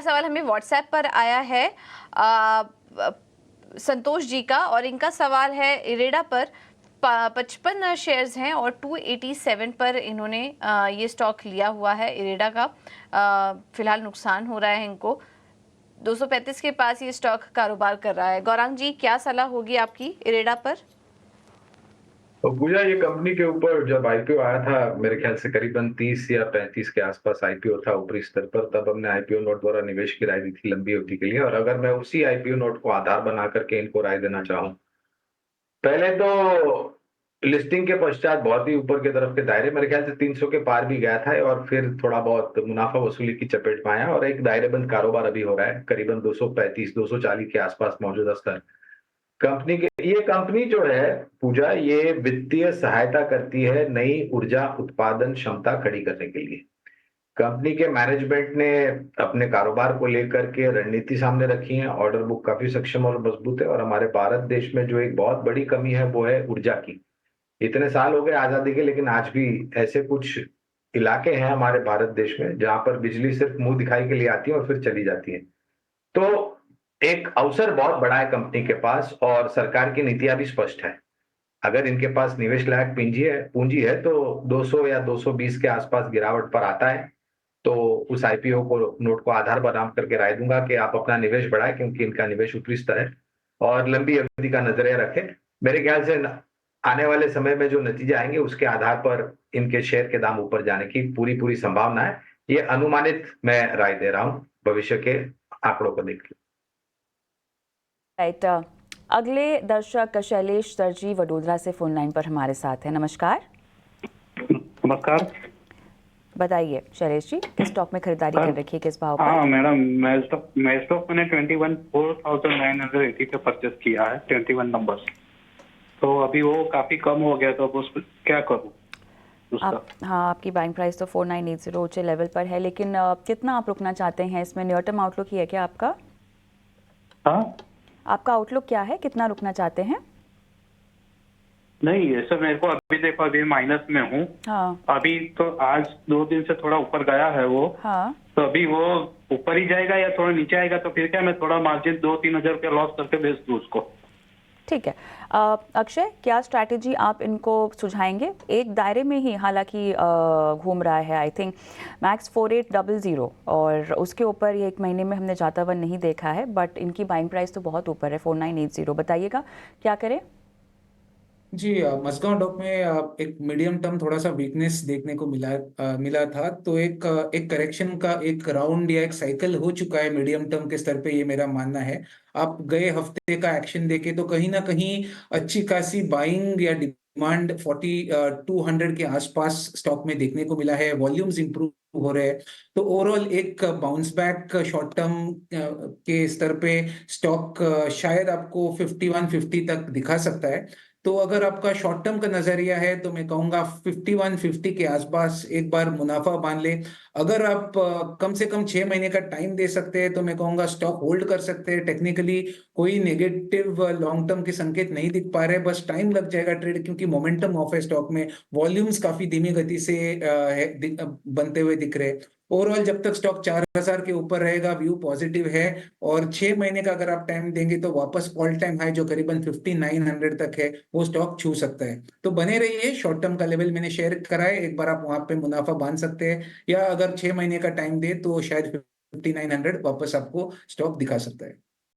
सवाल हमें व्हाट्सएप पर आया है संतोष जी का, और इनका सवाल है इरेडा पर 55 शेयर्स हैं और 287 पर इन्होंने ये स्टॉक लिया हुआ है इरेडा का। फिलहाल नुकसान हो रहा है इनको। 235 के पास ये स्टॉक कारोबार कर रहा है। गौरांग जी, क्या सलाह होगी आपकी इरेडा पर? तो पूजा, ये कंपनी के ऊपर जब आईपीओ आया था, मेरे ख्याल से करीबन 30 या 35 के आसपास आईपीओ था ऊपरी स्तर पर, तब हमने आईपीओ नोट द्वारा निवेश की राय दी थी लंबी अवधि के लिए। और अगर मैं उसी आईपीओ नोट को आधार बना करके इनको राय देना चाहूँ, पहले तो लिस्टिंग के पश्चात बहुत ही ऊपर की तरफ के दायरे, मेरे ख्याल से 300 के पार भी गया था, और फिर थोड़ा बहुत मुनाफा वसूली की चपेट में आया और एक दायरेबंद कारोबार अभी हो रहा है करीबन 235 240 के आसपास मौजूदा स्तर कंपनी के। ये कंपनी जो है पूजा, ये वित्तीय सहायता करती है नई ऊर्जा उत्पादन क्षमता खड़ी करने के लिए। कंपनी के मैनेजमेंट ने अपने कारोबार को लेकर के रणनीति सामने रखी है। ऑर्डर बुक काफी सक्षम और मजबूत है। और हमारे भारत देश में जो एक बहुत बड़ी कमी है वो है ऊर्जा की। इतने साल हो गए आजादी के, लेकिन आज भी ऐसे कुछ इलाके हैं हमारे भारत देश में जहां पर बिजली सिर्फ मुंह दिखाई के लिए आती है और फिर चली जाती है। तो एक अवसर बहुत बड़ा है कंपनी के पास, और सरकार की नीतियां भी स्पष्ट है। अगर इनके पास निवेश लायक पूंजी है तो 200 या 220 के आसपास गिरावट पर आता है, तो उस आईपीओ को नोट को आधार बना करके राय दूंगा कि आप अपना निवेश बढ़ाएं, क्योंकि इनका निवेश ऊपरी स्तर है और लंबी अवधि का नजरिया रखें। मेरे ख्याल से आने वाले समय में जो नतीजे आएंगे उसके आधार पर इनके शेयर के दाम ऊपर जाने की पूरी पूरी संभावना है। ये अनुमानित मैं राय दे रहा हूं, भविष्य के आंकड़ों को देख के। राइट, अगले दर्शक शैलेश सरजी वडोदरा से फोन लाइन पर हमारे साथ हैं। नमस्कार। नमस्कार, बताइए शैलेश जी, किस स्टॉक में खरीदारी कर रखी है, किस भाव पर? हाँ मैडम, मैं स्टॉक मैंने 24,980 पे परचेस किया है, 21 नंबर। तो अभी वो काफी कम हो गया, तो अब उस क्या करूँ उसका? हाँ, आपकी बाइंग प्राइस तो 4980 ऊंचे लेवल पर है, लेकिन कितना आप रुकना चाहते हैं इसमें? नियर टर्म आउटलुक ही है क्या आपका? हाँ, आपका आउटलुक क्या है, कितना रुकना चाहते हैं? नहीं ये सब मेरे को अभी देखो, अभी माइनस में हूँ। हाँ। अभी तो आज 2 दिन से थोड़ा ऊपर गया है वो। हाँ। तो अभी वो ऊपर ही जाएगा या थोड़ा नीचे आएगा, तो फिर क्या मैं थोड़ा मार्जिन 2-3 हजार रुपया लॉस करके बेच दूँ उसको? ठीक है। अक्षय, क्या स्ट्रैटेजी आप इनको सुझाएंगे? एक दायरे में ही हालांकि घूम रहा है, आई थिंक मैक्स 4800, और उसके ऊपर ये एक महीने में हमने जाता हुआ नहीं देखा है, बट इनकी बाइंग प्राइस तो बहुत ऊपर है, 4980। बताइएगा क्या करें? जी, मस्गांव डॉक में एक मीडियम टर्म थोड़ा सा वीकनेस देखने को मिला था। तो एक करेक्शन का एक राउंड या एक साइकिल हो चुका है मीडियम टर्म के स्तर पे, ये मेरा मानना है। आप गए हफ्ते का एक्शन देखे तो कहीं ना कहीं अच्छी खासी बाइंग या डिमांड 200 के आसपास स्टॉक में देखने को मिला है। वॉल्यूम्स इंप्रूव हो रहे हैं। तो ओवरऑल एक बाउंस बैक शॉर्ट टर्म के स्तर पे स्टॉक शायद आपको 5150 तक दिखा सकता है। तो अगर आपका शॉर्ट टर्म का नजरिया है तो मैं कहूंगा 5150 के आसपास एक बार मुनाफा बांध ले। अगर आप कम से कम 6 महीने का टाइम दे सकते हैं तो मैं कहूंगा स्टॉक होल्ड कर सकते हैं। टेक्निकली कोई नेगेटिव लॉन्ग टर्म के संकेत नहीं दिख पा रहे, बस टाइम लग जाएगा ट्रेड, क्योंकि मोमेंटम ऑफ है स्टॉक में। वॉल्यूम्स काफी धीमी गति से बनते हुए दिख रहे हैं। ओवरऑल जब तक स्टॉक 4000 के ऊपर रहेगा व्यू पॉजिटिव है। और 6 महीने का अगर आप टाइम देंगे तो वापस ऑल टाइम हाई जो करीबन 5900 तक है वो स्टॉक छू सकता है। तो बने रहिए, शॉर्ट टर्म का लेवल मैंने शेयर करा है, एक बार आप वहां पे मुनाफा बांध सकते हैं, या अगर 6 महीने का टाइम दे तो शायद 5900 वापस आपको स्टॉक दिखा सकता है।